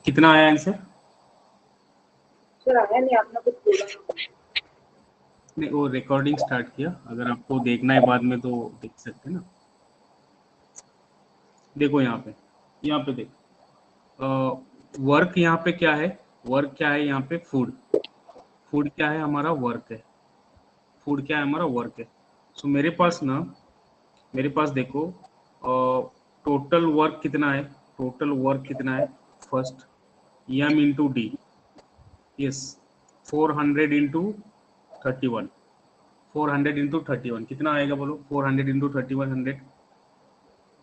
कितना आया answer? Sir आया नहीं, आपने कुछ बोला नहीं, वो रिकॉर्डिंग स्टार्ट किया, अगर आपको देखना है बाद में तो देख सकते हैं ना। देखो यहाँ पे देखो, वर्क यहाँ पे क्या है, वर्क क्या है यहाँ पे, फूड। फूड क्या है हमारा, वर्क है। फूड क्या है हमारा, वर्क है। सो मेरे पास देखो टोटल वर्क कितना है, टोटल वर्क कितना है, first M into D, yes 400 into 31, 400 into 31 कितना आएगा बोलो, 400 इंटू 31 100,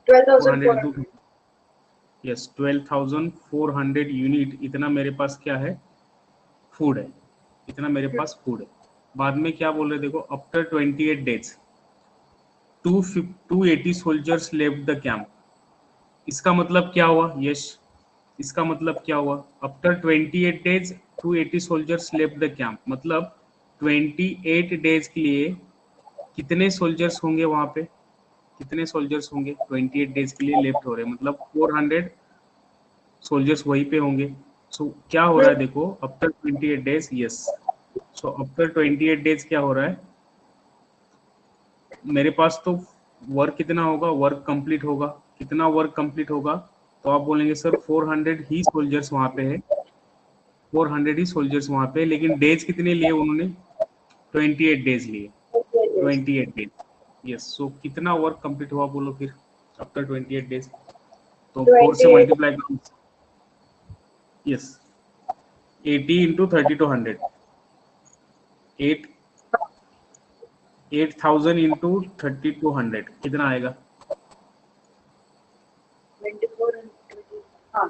400 इंटू, यस 12,400 यूनिट, इतना मेरे पास क्या है, फूड है, इतना मेरे पास फूड है। बाद में क्या बोल रहे देखो, after 28 days 280 soldiers left the camp. इसका मतलब क्या हुआ यश, इसका मतलब क्या हुआ, after 28 days 280 soldiers left the camp, मतलब 28 डेज के लिए कितने सोल्जर्स होंगे वहां पे, कितने सोल्जर्स होंगे 28 डेज के लिए लेफ्ट हो रहे हैं, मतलब 400 सोल्जर्स वहीं पे होंगे। सो क्या हो रहा है देखो, after 28 days, yes, so after 28 days क्या हो रहा है, मेरे पास तो वर्क कितना होगा, वर्क कंप्लीट होगा, कितना वर्क कंप्लीट होगा, तो आप बोलेंगे सर 400 ही सोल्जर्स वहां पे है, 400 ही सोल्जर्स वहां पे, लेकिन डेज कितने लिए उन्होंने, 28 डेज लिए, 28 डेज, यस, सो कितना वर्क कंप्लीट हुआ बोलो फिर आफ्टर 28 डेज, तो 4 से मल्टीप्लाई करो, yes 80 into 30 to 100, 8,000 into 30 to 100 कितना आएगा, 24 हाँ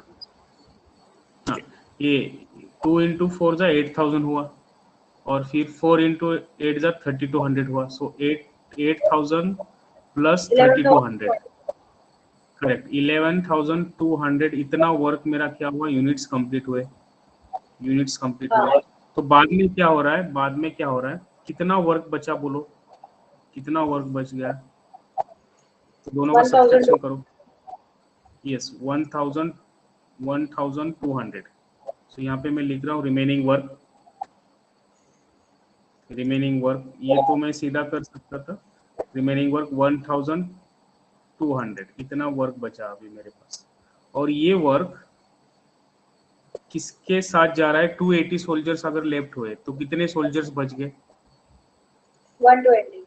हाँ, ये 2 इंटू 4 जा 8,000 हुआ, और फिर 4 इंटू 8 जा 30 टू 100 हुआ, सो 8,000 प्लस 30 टू 100, करेक्ट 11,200, इतना वर्क मेरा क्या हुआ, यूनिट्स कंप्लीट हुए, यूनिट्स कंप्लीट हुए। तो बाद में क्या हो रहा है, बाद में क्या हो रहा है, कितना वर्क बचा बोलो, कितना वर्क बच गया, तो दोनों का सब्सट्रैक्शन करो, यस 1,200, सो यहाँ पे मैं लिख रहा हूँ रिमेनिंग वर्क, रिमेनिंग वर्क, ये तो मैं सीधा कर सकता था, रिमेनिंग वर्क 1,200, इतना वर्क बचा अभी मेरे पास, और ये वर्क किसके साथ जा रहा है, 280 सोल्जर्स अगर लेफ्ट हुए तो कितने सोल्जर्स बच गए, 120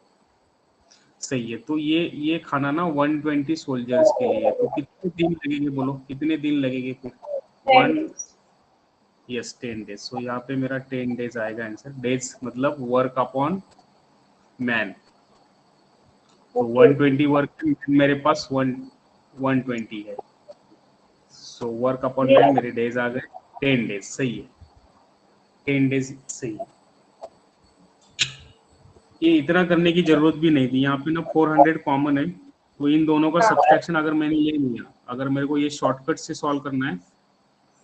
सही है, तो ये खाना ना 120 सोल्जर्स के लिए, तो कितने दिन लगेंगे बोलो, कितने दिन लगेंगे फिर, 1, यस 10 डेज, सो यहाँ पे मेरा 10 डेज आएगा आंसर, डेज मतलब वर्क अपॉन मैन, तो 120 वर्क मेरे पास 120 है, सो वर्क अपॉन मैन मेरे डेज आ गए 10 डेज, सही है 10 डेज, सही है। ये इतना करने की जरूरत भी नहीं थी, यहाँ पे ना 400 कॉमन है, तो इन दोनों का सब्सट्रैक्शन अगर मैंने ये लिया, अगर मेरे को ये शॉर्टकट से सॉल्व करना है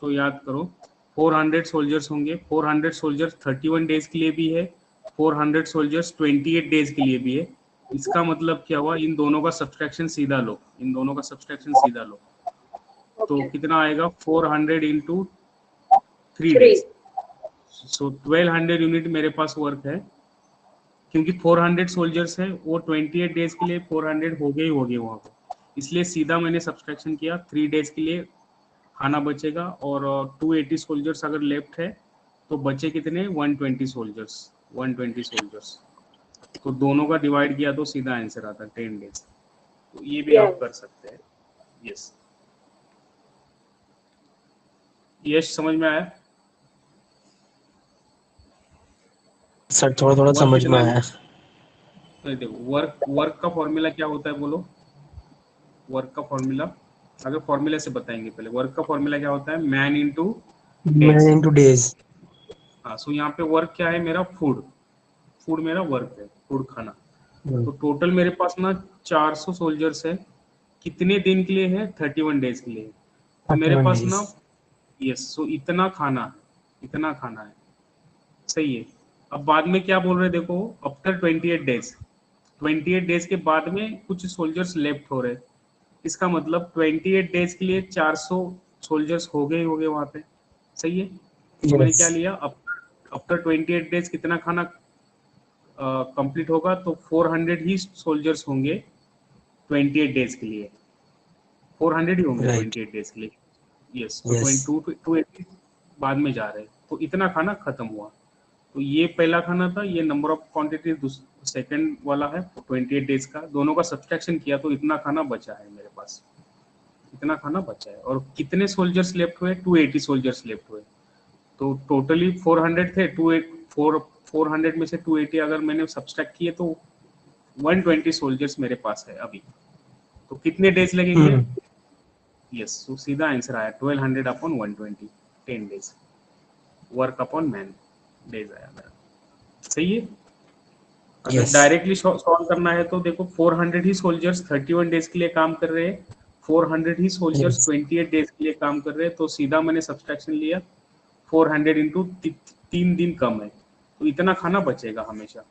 तो याद करो 400 सोल्जर्स होंगे, 400 सोल्जर्स 31 डेज के लिए भी है, 400 सोल्जर्स 28 डेज के लिए भी है, इसका मतलब क्या हुआ, इन दोनों का सब्सट्रैक्शन सीधा लो, इन दोनों का सब्सट्रैक्शन सीधा लो, तो कितना आएगा 400 इंटू 3 डेज, सो 1200 यूनिट मेरे पास वर्क है, क्योंकि 400 सोल्जर्स है, वो 28 डेज के लिए 400 हो गए वहां पे, इसलिए सीधा मैंने सब्सट्रैक्शन किया, 3 डेज के लिए खाना बचेगा, और 280 सोल्जर्स अगर लेफ्ट है तो बचे कितने, 120 सोल्जर्स, 120 सोल्जर्स, तो दोनों का डिवाइड किया तो सीधा आंसर आता 10 डेज, तो ये भी आप कर सकते हैं, यस, यस समझ में आया सर, थोड़ा थोड़ा समझ में आया। देखो वर्क का फॉर्मूला क्या होता है बोलो, वर्क का फॉर्मूला, अगर फॉर्मूला से बताएंगे पहले, वर्क का फॉर्मूला क्या होता है, मैन इंटू डेज। हाँ, सो यहाँ पे वर्क क्या है मेरा, फूड, फूड मेरा वर्क है, फूड खाना, तो टोटल मेरे पास ना 400 सोल्जर्स है, कितने दिन के लिए है, 31 डेज के लिए, तो मेरे पास ना, यस, सो इतना खाना, इतना खाना है, सही है। अब बाद में क्या बोल रहे देखो, आफ्टर 28 डेज, 28 डेज के बाद में कुछ सोल्जर्स लेफ्ट हो रहे, इसका मतलब 28 डेज के लिए 400 सोल्जर्स हो गए वहां पे, सही है। तो मैंने क्या Yes. लिया, आफ्टर 28 डेज कितना खाना कंप्लीट होगा, तो 400 ही सोल्जर्स होंगे 28 डेज के लिए, 400 ही होंगे Right. 28 डेज के लिए। यस, तो Yes. 280 बाद में जा रहे हैं, तो इतना खाना खत्म हुआ। तो ये पहला खाना था, ये नंबर ऑफ क्वांटिटी सेकंड वाला है 28 डेज का, दोनों का सब्सट्रैक्शन किया तो इतना खाना बचा है मेरे पास, इतना खाना बचा है। और कितने सोल्जर्स लेफ्ट हुए, 280 सोल्जर्स लेफ्ट हुए। तो टोटली 400 थे, 400 में से 280 अगर मैंने सब्सट्रैक्ट किए तो 120 सोल्जर्स मेरे पास है अभी। तो कितने डेज लगेंगे? Hmm. यस, तो सीधा आंसर आया 1200 upon 120, 10 days work upon man days आया मेरा, सही है। अगर Yes. डायरेक्टली सॉल्व करना है तो देखो 400 ही सोल्जर्स 31 डेज के लिए काम कर रहे हैं, 400 ही सोल्जर्स Yes. 28 डेज के लिए काम कर रहे हैं, तो सीधा मैंने सब्सट्रैक्शन लिया 400 इंटू 3 दिन कम है, तो इतना खाना बचेगा हमेशा,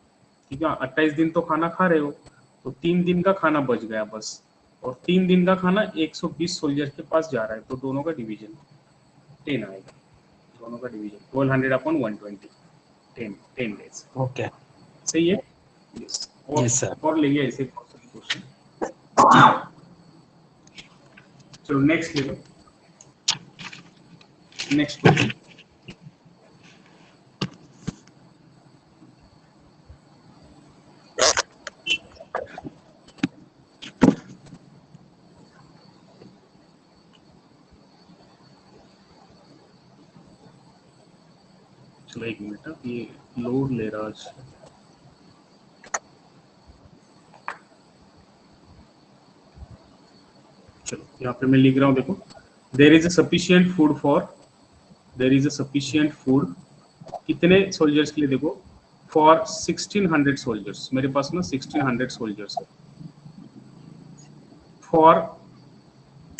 ठीक है। 28 दिन तो खाना खा रहे हो, तो 3 दिन का खाना बच गया बस। और 3 दिन का खाना 120 सोल्जर के पास जा रहा है, तो दोनों का डिवीजन 10 आएगा, दोनों का डिवीजन 1200 अपॉन 120, 10 डेज, Okay. सही है। Yes, Yes, sir. और ले ऐसे क्वेश्चन। चलो नेक्स्ट ले लो, नेक्स्ट क्वेश्चन। चलो एक मिनट, ये लोड ले रहा है। चलो यहाँ पे मैं लिख रहा हूँ, देखो, there is a sufficient food for, there is a sufficient food कितने सोल्जर्स के लिए, देखो, फॉर 1600 सोल्जर्स, मेरे पास ना 1600 सोल्जर्स है, फॉर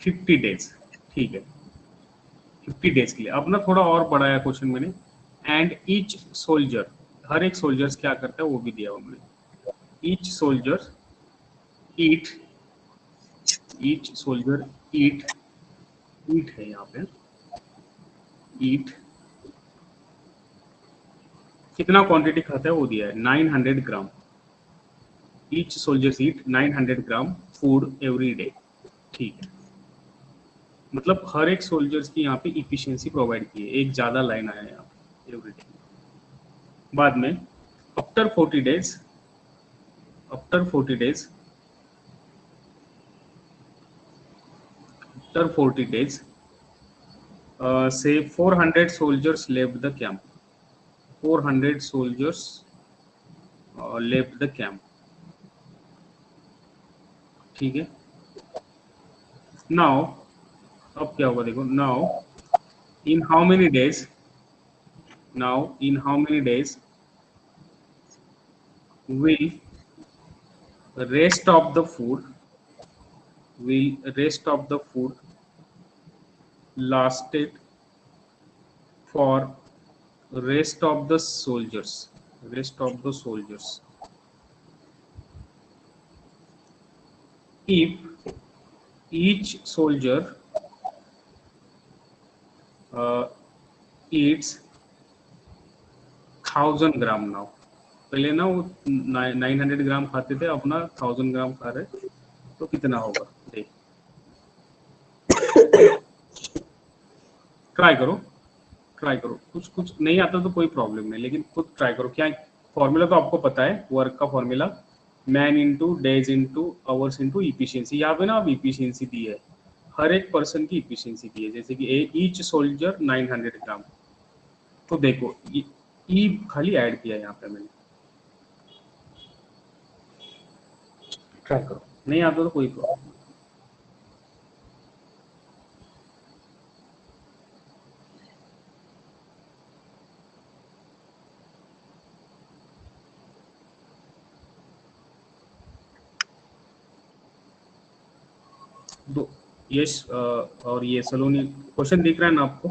50 डेज, ठीक है, 50 डेज के लिए। अब ना थोड़ा और बढ़ाया क्वेश्चन मैंने, एंड ईच सोल्जर, हर एक सोल्जर्स क्या करता है वो भी दिया उन्होंने, ईच सोल्जर ईट, ईच सोल्जर ईट, ईट है यहाँ पे, ईट कितना क्वांटिटी खाता है वो दिया है 900 ग्राम, ईच सोल्जर्स ईट 900 ग्राम फूड एवरी डे, ठीक है। मतलब हर एक सोल्जर्स की यहाँ पे इफिशियंसी प्रोवाइड की है, एक ज्यादा लाइन आया है यहाँ पे एवरी डे। बाद में after 40 days, after 40 days, after 40 days say 400 soldiers left the camp, 400 soldiers left the camp, ठीक है। नाउ अब क्या होगा देखो, now in how many days, now in how many days will rest of the food, will rest of the food lasted for rest of the soldiers, rest of the soldiers, if each soldier eats 1000 gram. Now पहले ना वो 900 ग्राम खाते थे, अपना 1000 ग्राम खा रहे, तो कितना होगा देख, ट्राई करो, ट्राई करो, कुछ कुछ नहीं आता तो कोई प्रॉब्लम नहीं, लेकिन खुद ट्राई करो। क्या फॉर्मूला तो आपको पता है, वर्क का formula, man into days into hours into efficiency. यहाँ पे ना अब इफिशियंसी दी है, हर एक पर्सन की इफिशियंसी दी है, जैसे कि ईच सोल्जर 900 ग्राम, तो देखो ई खाली ऐड किया है यहाँ पे मैंने, ट्राई करो, नहीं आता तो कोई प्रॉब्लम। दो यश और ये सलोनी, क्वेश्चन दिख रहा है ना आपको?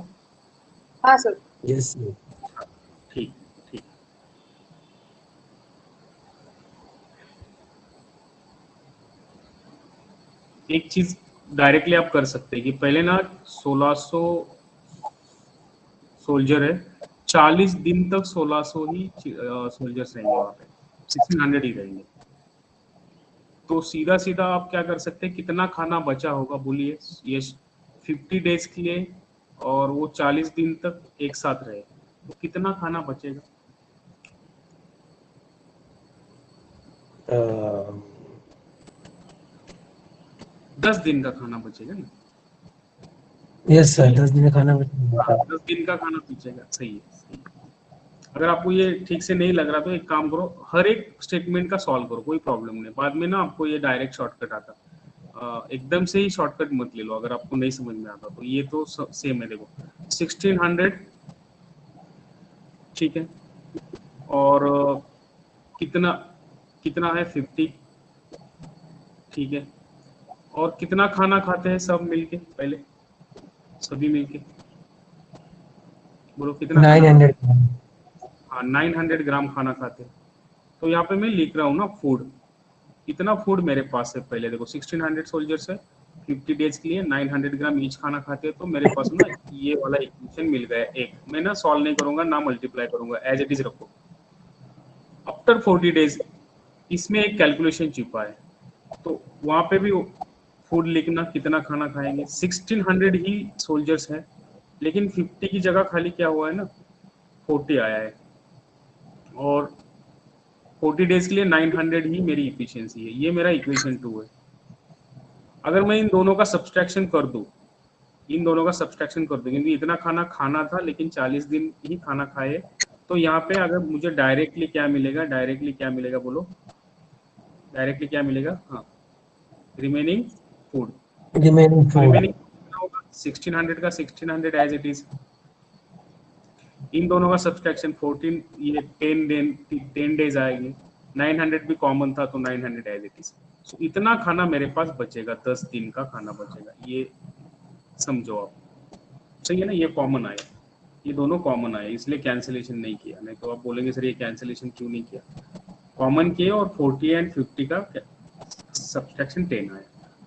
हाँ सर। Yes. Sir. ठीक, ठीक। एक चीज डायरेक्टली आप कर सकते हैं कि पहले ना 1600 सोल्जर है, 40 दिन तक 1600 ही सोल्जर्स रहेंगे वहाँ पे, 1600 ही रहेंगे। तो सीधा सीधा आप क्या कर सकते हैं, कितना खाना बचा होगा बोलिए, ये 50 डेज के लिए और वो 40 दिन तक एक साथ रहे, तो कितना खाना बचेगा? uh, 10 दिन का खाना बचेगा ना। yes sir 10 दिन का खाना बचा 10 दिन का खाना बचेगा, सही है, सही है। अगर आपको ये ठीक से नहीं लग रहा तो एक काम करो, हर एक स्टेटमेंट का सॉल्व करो, कोई प्रॉब्लम नहीं, बाद में ना आपको ये डायरेक्ट शॉर्टकट आता। एकदम से ही शॉर्टकट मत ले लो अगर आपको नहीं समझ में आता, तो ये तो सेम है, देखो 1600 ठीक है, और कितना कितना है 50 ठीक है, और कितना खाना खाते हैं सब मिलके, पहले सभी मिलके बोलो कितना खाना खाते 900 हैं? हाँ 900 ग्राम खाना खाते हैं। तो यहाँ पे मैं लिख रहा हूँ ना फूड, कितना फूड मेरे पास है, पहले देखो 1600 सोल्जर्स है, 50 डेज के लिए 900 ग्राम ईच खाना खाते हैं, तो मेरे पास ना ये वाला इक्वेशन मिल गया एक। मैं ना सॉल्व नहीं करूंगा ना मल्टीप्लाई करूंगा, एज इट इज रखो। आफ्टर 40 डेज इसमें एक कैलकुलेशन छिपा है, तो वहां पे भी फूड लिखना, कितना खाना खाएंगे, 1600 ही सोल्जर्स है, लेकिन 50 की जगह खाली क्या हुआ है ना 40 आया है, और 40 डेज के लिए 900 ही मेरी इफिशियंसी है, ये मेरा इक्वेशन 2 है। अगर मैं इन दोनों का सब्सट्रैक्शन कर दूं, इन दोनों का सब्सट्रैक्शन कर दूं, क्योंकि इतना खाना खाना था लेकिन 40 दिन ही खाना खाए, तो यहाँ पे अगर मुझे डायरेक्टली क्या मिलेगा, डायरेक्टली क्या मिलेगा बोलो, डायरेक्टली क्या मिलेगा, हाँ रिमेनिंग फूड। remaining तो food रिमेनिंग कितना होगा, 1600 का 1600 एज इट इज, इन दोनों का सब्सट्रैक्शन 14, ये 10 डेज आएंगे, 900 भी कॉमन था तो 900 एज इट इज। सो इतना खाना मेरे पास बचेगा, 10 दिन का खाना बचेगा, ये समझो आप, सही है ना, ये कॉमन आया, ये दोनों कॉमन आए, इसलिए कैंसिलेशन नहीं किया, नहीं तो आप बोलेंगे सर ये कैंसिलेशन क्यों नहीं किया, कॉमन किए और 40 एंड 50 का सब्सट्रैक्शन 10 आया,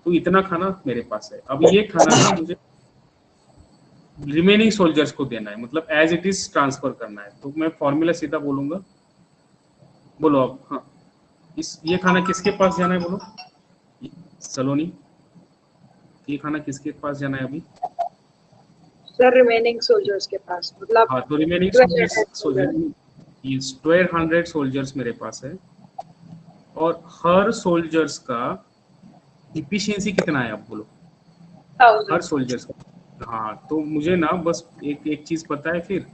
तो इतना खाना मेरे पास है। अब ये खाना ना मुझे रिमेनिंग सोल्जर्स को देना है, मतलब एज इट इज ट्रांसफर करना है, तो मैं फॉर्मूला सीधा बोलूंगा, बोलो आप, हाँ इस ये खाना किसके पास जाना है बोलो, सलोनी, ये खाना किसके पास जाना है अभी? सर रिमेनिंग सोल्जर्स के पास, मतलब हाँ तो रिमेनिंग 1200 सोल्जर, ये 1200 सोल्जर्स मेरे पास है, और हर सोल्जर्स का इफिशियंसी कितना है आप बोलो, हर 1000। सोल्जर्स का। हाँ तो मुझे ना बस एक एक चीज पता है फिर,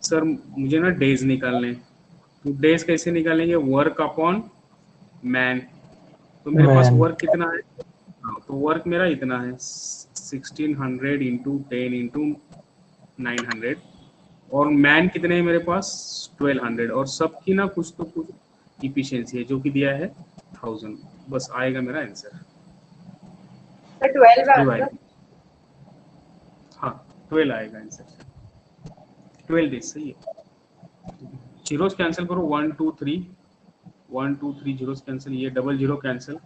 सर मुझे ना डेज निकालने, तो डेज कैसे निकालेंगे, वर्क अपॉन मैन, तो मेरे पास man वर्क कितना है, हाँ तो वर्क मेरा इतना है 1600 इंटू 10 इंटू 900, और मैन कितने हैं मेरे पास 1200, और सबकी ना कुछ तो कुछ इफिशियंसी है जो कि दिया है 1000, बस आएगा मेरा आंसर, सर 12 डिवाइड, आंसर। हाँ 12 आएगा आंसर, 12 डेज सही है। जीरोस कैंसिल करो, 1 2 3, 1 2 3 जीरोस कैंसिल, ये डबल जीरो कैंसिल,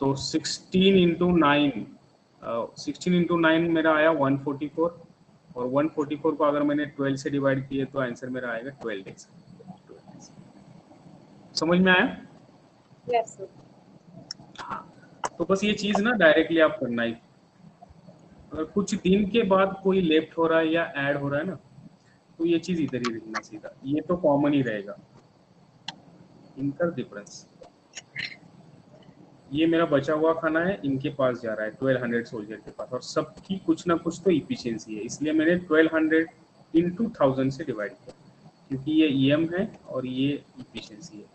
तो 16 इंटू 9, 16 इंटू 9 मेरा आया 144, और 144 को अगर मैंने 12 से डिवाइड किए तो आंसर मेरा आएगा 12 डेज। समझ में आया? Yes sir. हाँ तो बस ये चीज ना डायरेक्टली आप करना ही, अगर कुछ दिन के बाद कोई लेफ्ट हो रहा है या ऐड हो रहा है ना, तो ये चीज इधर ही लिखना सीधा, ये तो कॉमन ही रहेगा, इनका डिफरेंस, ये मेरा बचा हुआ खाना है, इनके पास जा रहा है 1200 सोल्जर के पास, और सबकी कुछ ना कुछ तो इफिशियंसी है, इसलिए मैंने 1200 इंटू 1000 से डिवाइड किया, क्योंकि ये ईएम है और ये इफिशियंसी है,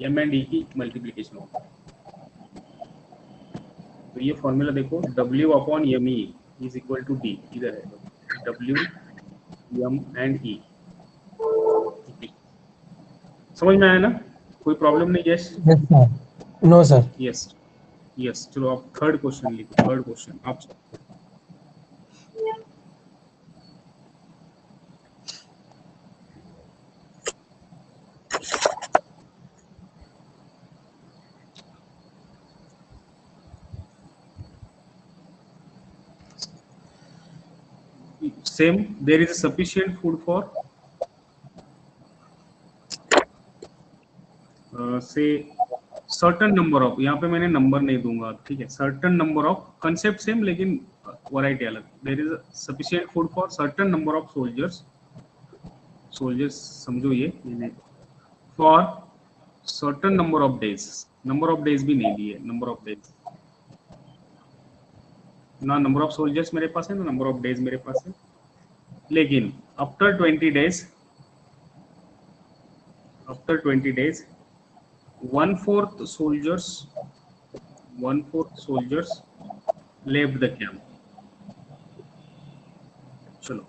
एम एंड ई की मल्टीप्लीकेशन होगा। तो ये फॉर्मूला देखो, W upon M E is equal to D, इधर है W एम एंड ई, समझ में आया ना, कोई प्रॉब्लम नहीं? Yes yes sir no sir yes yes, चलो आप थर्ड क्वेश्चन लिखो, थर्ड क्वेश्चन आप, same, there is a sufficient food for say certain number of, यहाँ पे मैंने नंबर नहीं दूंगा, ठीक है, certain number of, concept same लेकिन वैरायटी अलग, there is a sufficient food for certain number of soldiers, soldiers समझो ये for certain number of days, number of days भी नहीं दिए, number of days ना, number of soldiers मेरे पास है ना number of days मेरे पास है, लेकिन after 20 days, after 20 days 1/4 soldiers left the camp, चलो,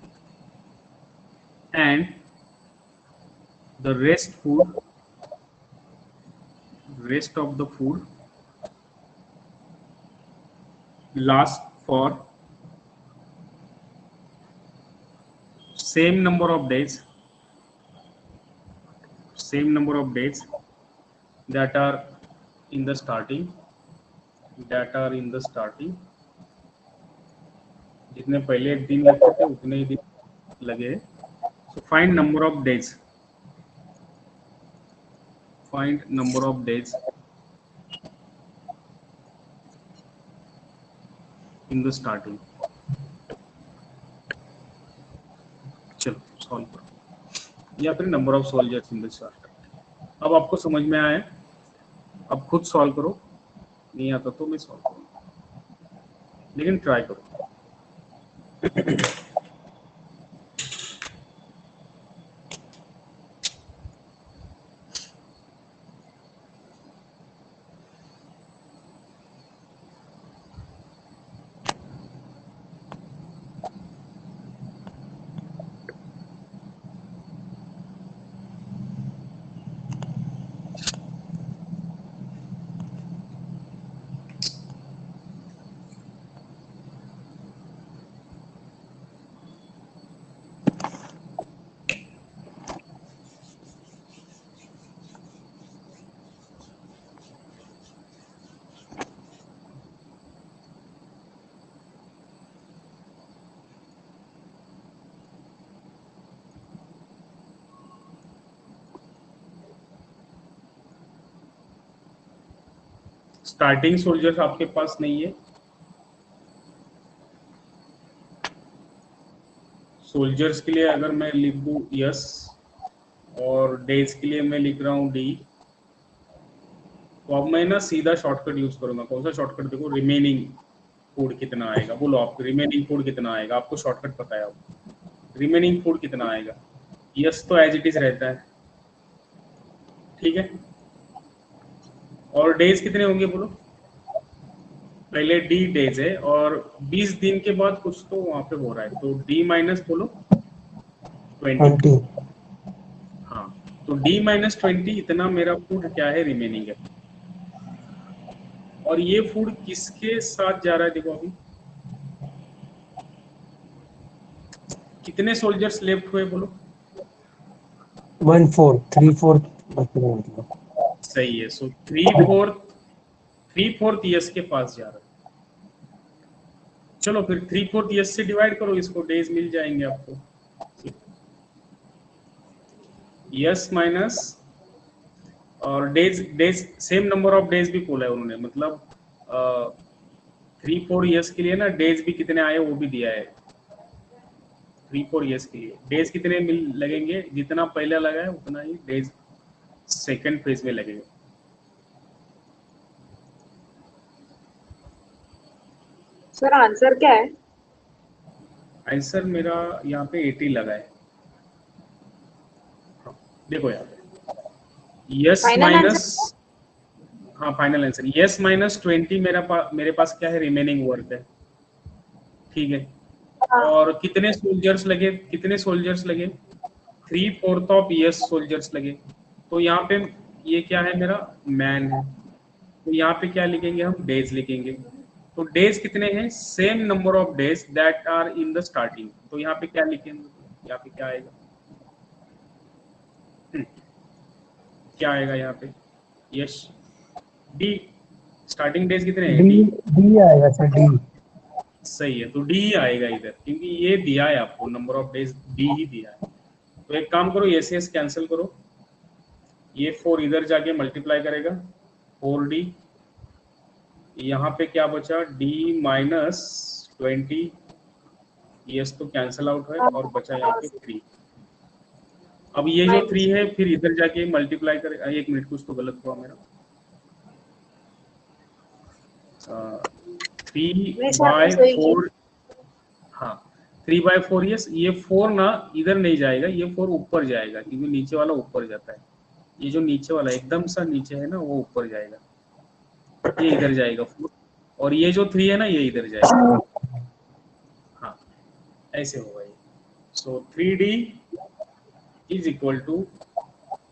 and the rest of the food last for same number of days that are in the starting, जितने पहले दिन लगते थे उतने ही दिन लगे, so find number of days in the starting, चलो सॉल्व करो, या फिर number of soldiers in the start. अब आपको समझ में आया, अब खुद सॉल्व करो, नहीं आता तो मैं सॉल्व करूँ, लेकिन ट्राई करो। स्टार्टिंग सोल्जर्स आपके पास नहीं है, सोल्जर्स के लिए अगर मैं लिख दूं यस और डेज के लिए मैं लिख रहा हूं डी, तो अब मैं ना सीधा शॉर्टकट यूज करूंगा। कौन सा शॉर्टकट? देखो, रिमेनिंग फूड कितना आएगा, बोलो आप, रिमेनिंग फूड कितना आएगा, आपको शॉर्टकट पता है, आप रिमेनिंग फूड कितना आएगा, यस तो एज इट इज रहता है, ठीक है, और डेज कितने होंगे बोलो, पहले डी डेज है और 20 दिन के बाद कुछ तो वहां पे हो रहा है, तो डी माइनस बोलो 20, हाँ, तो डी माइनस 20 इतना मेरा फूड क्या है, रिमेनिंग है। और ये फूड किसके साथ जा रहा है, देखो अभी कितने सोल्जर्स लेफ्ट हुए बोलो, 1/4 3/4 मतलब सही है, सो 3/4 यस के पास जा रहा है। चलो फिर 3/4 यस से डिवाइड करो इसको, डेज मिल जाएंगे आपको, यस माइनस और days same number of days भी बोला है उन्होंने, मतलब 3/4 यस के लिए ना डेज भी कितने आए वो भी दिया है, 3/4 यस के लिए डेज कितने लगेंगे, जितना पहले लगा है उतना ही डेज सेकंड फेज में लगेगा। सर आंसर क्या है? आंसर मेरा यहाँ पे 80 लगा है, देखो यहाँ पे यस माइनस, हाँ फाइनल आंसर यस माइनस 20 मेरे पास क्या है, रिमेनिंग वर्क है, ठीक है, और कितने सोल्जर्स लगे 3/4 ऑफ यस सोल्जर्स लगे, तो यहाँ पे ये क्या है, मेरा मैन है, तो यहाँ पे क्या लिखेंगे हम, डेज लिखेंगे, तो डेज कितने हैं, same number of days that are in the starting, तो यहाँ पे क्या लिखेंगे, यहाँ पे क्या आएगा, क्या आएगा यहाँ पे, यस डी, स्टार्टिंग डेज कितने हैं, डी आएगा सर, डी सही है, तो डी ही आएगा इधर, क्योंकि ये दिया है आपको नंबर ऑफ डेज, डी ही दिया है। तो एक काम करो, एस एस कैंसिल करो, ये 4 इधर जाके मल्टीप्लाई करेगा 4d, यहाँ पे क्या बचा d माइनस 20, यस तो कैंसिल आउट है, और बचा यहाँ पे 3। अब ये जो 3 है फिर इधर जाके मल्टीप्लाई करेगा, एक मिनट कुछ तो गलत हुआ मेरा, 3/4, हाँ 3/4, यस ये 4 ना इधर नहीं जाएगा, ये 4 ऊपर जाएगा, क्योंकि नीचे वाला ऊपर जाता है, ये जो नीचे वाला एकदम सा नीचे है ना वो ऊपर जाएगा, ये इधर जाएगा 4, और ये जो 3 है ना ये इधर जाएगा, हाँ ऐसे होगा ये। So 3d is equal to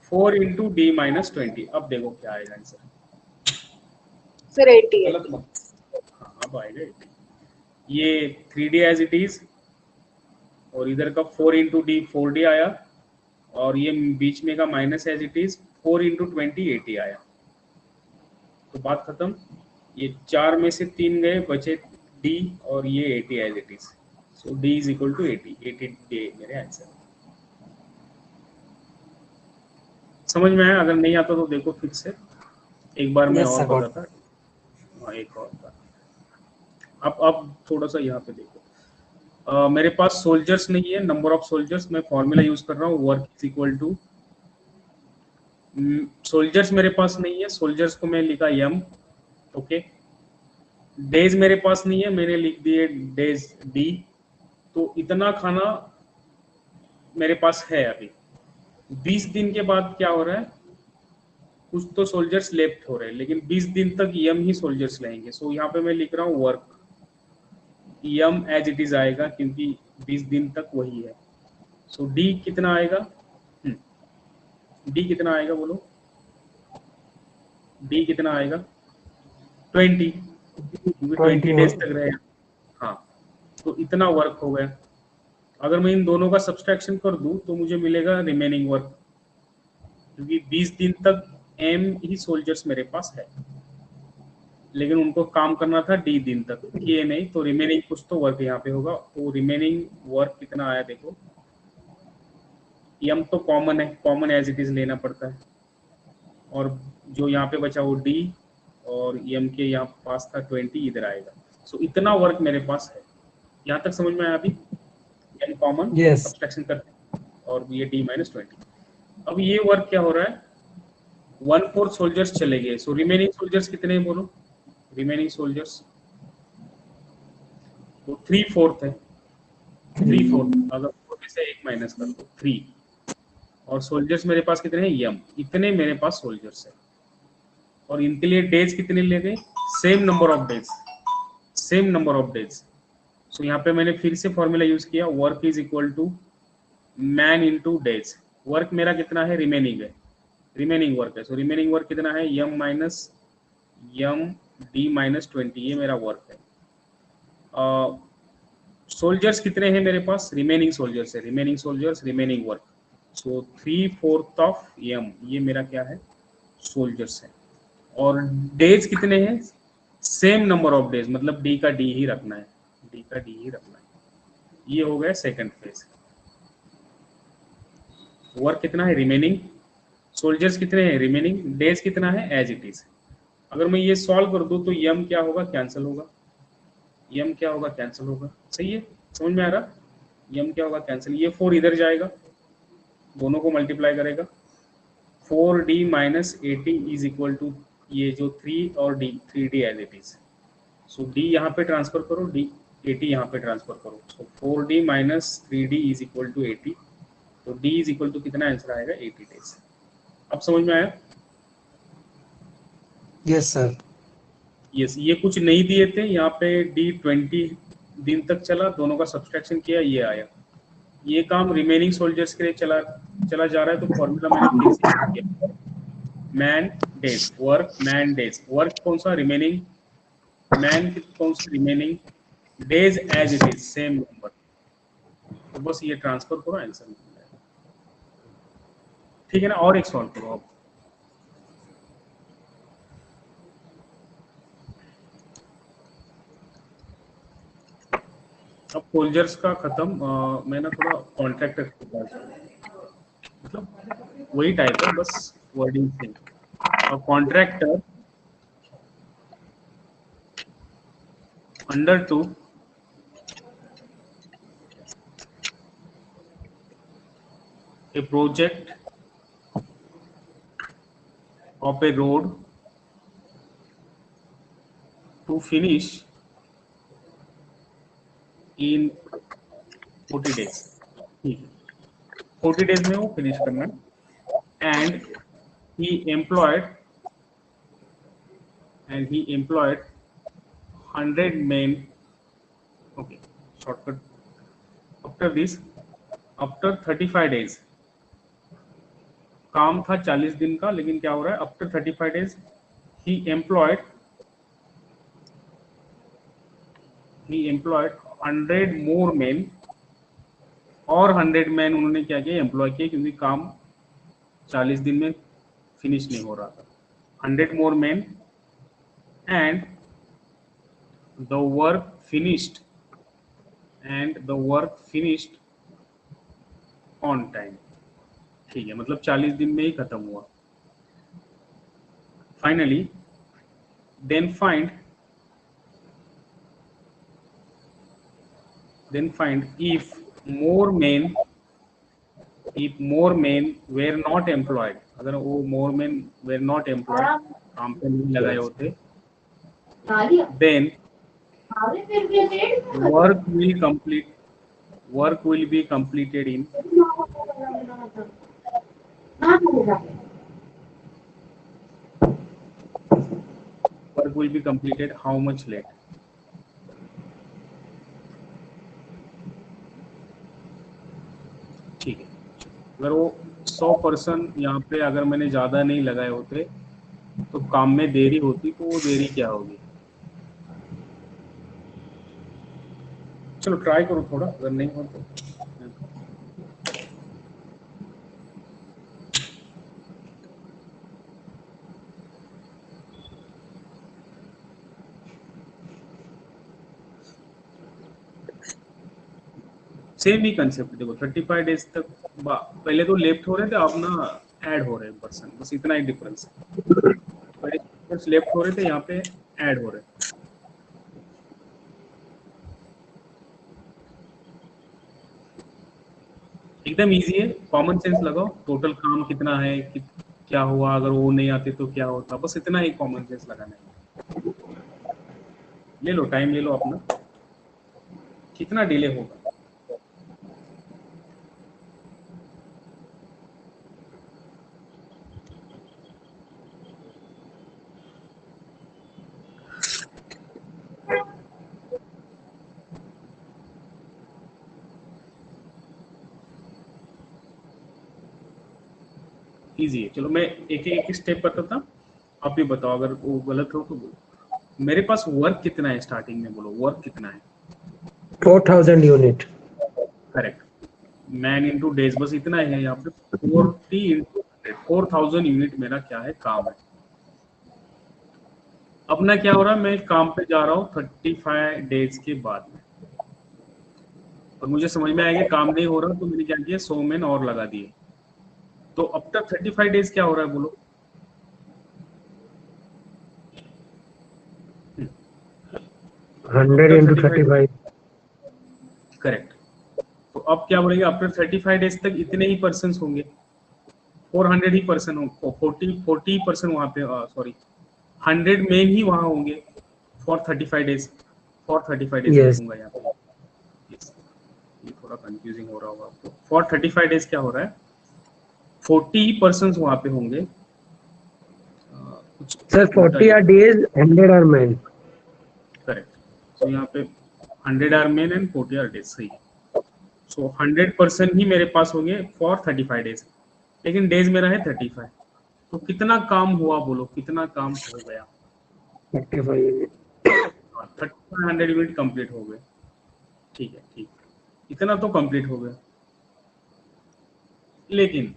4 into D minus 20। अब देखो क्या आएगा आंसर, सर 80 गलत मत, हाँ अब आएगा 80। ये 3d एज इट इज, और इधर का 4 इंटू डी 4d आया, और ये बीच में का minus as it is 4 into 20 80 आया, तो बात खत्म। ये 4 में से 3 गए, बचे d और ये 80 as it is, so d is equal to 80, 80 मेरे आंसर। समझ में आया? अगर नहीं आता तो देखो फिर से एक बार मैं Yes, और sir, got बताता, हाँ एक और बार। अब थोड़ा सा यहाँ पे देखो, मेरे पास सोल्जर्स नहीं है, नंबर ऑफ सोल्जर्स, मैं फॉर्मूला यूज कर रहा हूँ, work is equal to, soldiers मेरे पास नहीं है, सोल्जर्स को मैं लिखा m, ओके। डेज मेरे पास नहीं है, मैंने लिख दिए डेज d, तो इतना खाना मेरे पास है अभी। 20 दिन के बाद क्या हो रहा है, कुछ तो सोल्जर्स लेफ्ट हो रहे हैं, लेकिन 20 दिन तक यम ही सोल्जर्स रहेंगे, सो यहाँ पे मैं लिख रहा हूँ work, M as it is आएगा, क्योंकि 20 दिन तक वही है। सो डी कितना आएगा, डी कितना आएगा बोलो, डी कितना आएगा 20, क्योंकि 20 डेज तक रहेगा, हाँ तो इतना वर्क हो गया। अगर मैं इन दोनों का सब्सट्रैक्शन कर दूं तो मुझे मिलेगा रिमेनिंग वर्क, क्योंकि 20 दिन तक एम ही सोल्जर्स मेरे पास है, लेकिन उनको काम करना था डी दिन तक, किए नहीं, तो रिमेनिंग कुछ तो वर्क यहाँ पे होगा। तो रिमेनिंग वर्क कितना आया देखो, एम तो कॉमन है, कॉमन एज इट इज लेना पड़ता है, और जो यहाँ पे बचा वो डी, और एम के यहाँ पास था 20, इधर आएगा। सो इतना वर्क मेरे पास है। यहाँ तक समझ में आया अभी, एम कॉमन Yes. सब्सट्रैक्शन करते हैं, और ये डी माइनस 20। अब ये वर्क क्या हो रहा है, 1/4 सोल्जर्स चले गए, सो रिमेनिंग सोल्जर्स कितने हैं बोलो, रिमेनिंग सोल्जर्स तो 3/4 है, 3/4, अगर 4 में से 1 माइनस कर दो 3, और सोल्जर्स मेरे पास कितने हैं यम, इतने मेरे पास सोल्जर्स है। और इनके लिए डेज कितने ले गए, same number of days, same number of days. So यहाँ पे मैंने फिर से फॉर्मूला यूज किया, work is equal to man into days. Work मेरा कितना है, रिमेनिंग है, रिमेनिंग वर्क है, सो रिमेनिंग वर्क कितना है, M minus M D minus 20, ये मेरा वर्क है। सोल्जर्स कितने हैं मेरे पास, रिमेनिंग सोल्जर्स है, remaining soldiers remaining work, so 3/4 of M, ये मेरा क्या है, सोल्जर्स है। और डेज कितने हैं, सेम नंबर ऑफ डेज, मतलब डी का डी ही रखना है, डी का डी ही रखना है। ये हो गया सेकंड फेज। वर्क कितना है, रिमेनिंग, सोल्जर्स कितने हैं, रिमेनिंग, डेज कितना है, एज इट इज। अगर मैं ये सॉल्व कर दूं तो यम क्या होगा, कैंसिल होगा, यम क्या होगा, कैंसिल होगा, सही है, समझ में आ रहा, यम क्या होगा, कैंसिल, ये 4 इधर जाएगा, दोनों को मल्टीप्लाई करेगा, 4d minus 80 is equal to ये जो 3 और d, 3d as it is, so d यहाँ पे ट्रांसफर करो, d 80 यहाँ पे ट्रांसफर करो, so 4d minus 3d is equal to 80, तो d इज इक्वल टू कितना आंसर आएगा, 80 डेज। अब समझ में आया, Yes, sir. यस, ये कुछ नहीं दिए थे, यहाँ पे डी 20 दिन तक चला, दोनों का सब्सट्रैक्शन किया, ये आया। ये काम रिमेनिंग सोल्जर्स के लिए चला जा रहा है, तो फॉर्मूला मैंने फिर से यूज किया, man days work, man days work कौन सा, रिमेनिंग, मैन कौन सा, remaining, days as it is same number, तो बस ये ट्रांसफर करो, आंसर मिल जाएगा। ठीक है ना, और एक सॉल्व करो आप। अब सोल्जर्स का खत्म। मैं ना थोड़ा कॉन्ट्रैक्टर के पास हूँ। मतलब वही टाइप है, बस वर्डिंग सेम। अब contractor under to a project of a road to finish in 40 days। ठीक है, 40 days में वो फिनिश करना है। he employed and he employed 100 men। okay, shortcut। after this, after 35 days, काम था 40 दिन का, लेकिन क्या हो रहा है, after 35 days he employed 100 more men। और 100 मैन उन्होंने क्या किया, एम्प्लॉय किए, क्योंकि काम 40 दिन में फिनिश नहीं हो रहा था। 100 more men and the work finished on time। ठीक है, मतलब 40 दिन में ही खत्म हुआ। Finally then find if more men were not employed। अगर वो more men were not employed, काम पे नहीं लगाए होते, then work will be completed in how much late। ठीक है, अगर वो 100% यहाँ पे अगर मैंने ज्यादा नहीं लगाए होते तो काम में देरी होती, तो वो देरी क्या होगी। चलो ट्राई करो थोड़ा, अगर नहीं हो तो सेम ही कंसेप्ट। देखो 35 डेज तक पहले तो लेफ्ट हो रहे थे, अब ना ऐड हो रहे हैं पर्सन, बस इतना ही डिफरेंस है। पहले लेफ्ट हो रहे थे, यहाँ पे ऐड हो रहे हैं। एकदम इजी है, कॉमन सेंस लगाओ। टोटल काम कितना है, क्या हुआ, अगर वो नहीं आते तो क्या होता, बस इतना ही कॉमन सेंस लगाना है। ले लो टाइम, ले लो अपना, कितना डिले होगा। इजी है। चलो मैं एक स्टेप बताता, आप भी बताओ, अगर वो गलत हो तो बोलो। मेरे पास वर्क कितना है स्टार्टिंग में, बोलो वर्क कितना है। 4000 unit. Correct, man into days, बस इतना ही है यहाँ पे। 40 इंटू 4000 यूनिट मेरा क्या है, काम है। अपना क्या हो रहा है, मैं काम पे जा रहा हूँ 35 डेज के बाद में, और मुझे समझ में आया कि काम नहीं हो रहा, तो मैंने क्या किया, 100 मैन और लगा दिए। तो अब तक 35 डेज क्या हो रहा है, बोलो। 100 into 35। करेक्ट। तो अब क्या बोलेंगे, आफ्टर 35 डेज तक इतने ही पर्सन होंगे, 400 ही पर्सन हो, 40% वहां पे, सॉरी 100 मेन ही वहां होंगे for 35 days. For 35 days Yes। लिखूंगा यहाँ पे। Yes, ये थोड़ा कंफ्यूजिंग हो रहा होगा आपको। फॉर 35 डेज क्या हो रहा है, 40 पर्सन वहां पे होंगे। Sir 40 are days, 100 are men। Correct, तो यहाँ पे 100 are men and 40 are days, सही है। सो 100% ही मेरे पास होंगे फॉर 35 डेज, लेकिन डेज मेरा है 35। तो कितना काम हुआ, बोलो कितना काम हो गया। 35। 3500 यूनिट कंप्लीट हो गए। ठीक है, ठीक, इतना तो कंप्लीट हो गया, लेकिन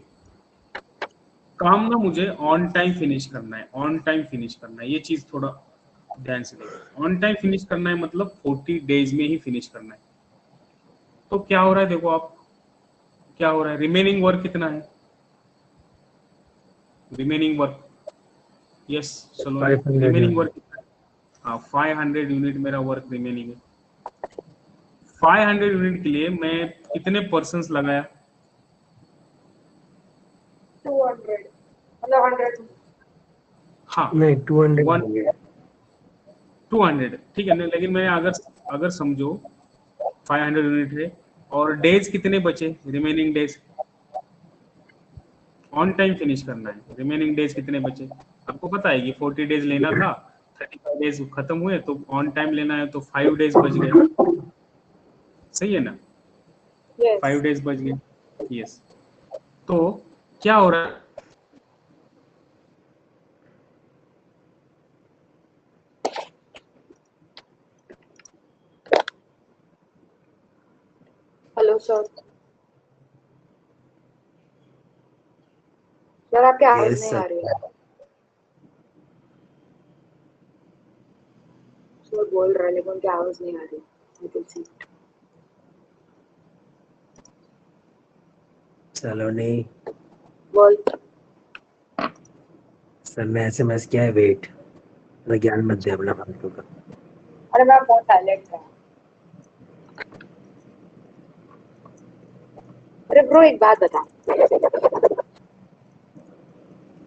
काम ना मुझे ऑन टाइम फिनिश करना है। ऑन टाइम फिनिश करना है, ये चीज थोड़ा ध्यान से देखो। ऑन टाइम फिनिश करना है मतलब 40 डेज में ही फिनिश करना है। तो क्या हो रहा है, देखो आप क्या हो रहा है, रिमेनिंग वर्क कितना है, रिमेनिंग वर्क, यस सलोनी, 500 रिमेनिंग unit. वर्क कितना है? हाँ 500 यूनिट मेरा वर्क रिमेनिंग है। 500 यूनिट के लिए मैं कितने पर्सन्स लगाया, 200 मतलब 100। हाँ नहीं 200 वन होंगे. 200 ठीक है ना, लेकिन मैं अगर अगर समझो 500 यूनिट है और डेज कितने बचे, remaining days, on time finish करना है, रिमेनिंग डेज कितने बचे, आपको पता है कि 40 डेज लेना था, 35 डेज खत्म हुए, तो ऑन टाइम लेना है तो 5 डेज बच गए, सही है ना, 5 यस। डेज बच गए, यस। तो क्या हो रहा है, हेलो सर, सर आपकी आवाज Yes नहीं sir. आ रही है। सर बोल रहे हैं लेकिन उनकी आवाज नहीं आ रही। I can see. सलोनी बोल। सर ने SMS किया है, वेट. मैं ज्ञान मत दे अपना फालतू का. अरे मैं बहुत साइलेंट है। अरे ब्रो एक बात बता,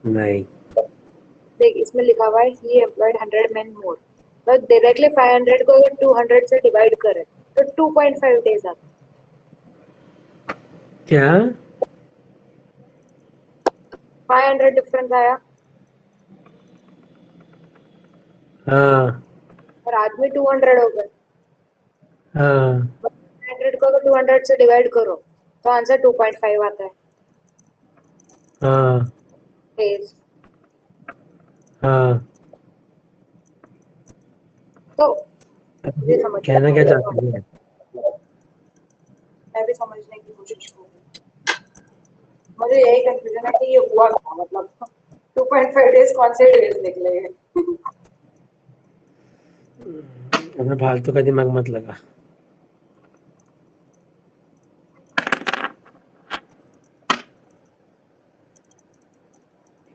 नहीं. देख इसमें लिखा हुआ है ही एम्प्लॉयड 100 men more, बस डायरेक्टली 500 को अगर 200 से डिवाइड करें तो 2.5 डेज आता क्या? है। 500 डिफरेंस आया हाँ और आदमी 200 हो गए। हाँ 500 को अगर 200 से डिवाइड करो तो आंसर 2.5 आता है हाँ डेज। हाँ. तो ये समझ कहना क्या चाहती है? मैं भी समझने की कोशिश करूंगी। मुझे यही कंफ्यूजन है कि ये हुआ क्या, मतलब 2.5 डेज कौन से डेज निकले हैं। अपना फालतू का दिमाग मत लगा.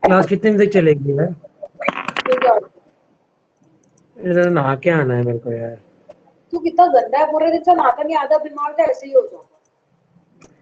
क्लास कितने बजे तक चलेगी यार? ठीक है। इधर नहा के आना है मेरे को यार. तू कितना गंदा है, पूरे दिन से नहाता नहीं, आधा बीमार था ऐसे ही हो जाता।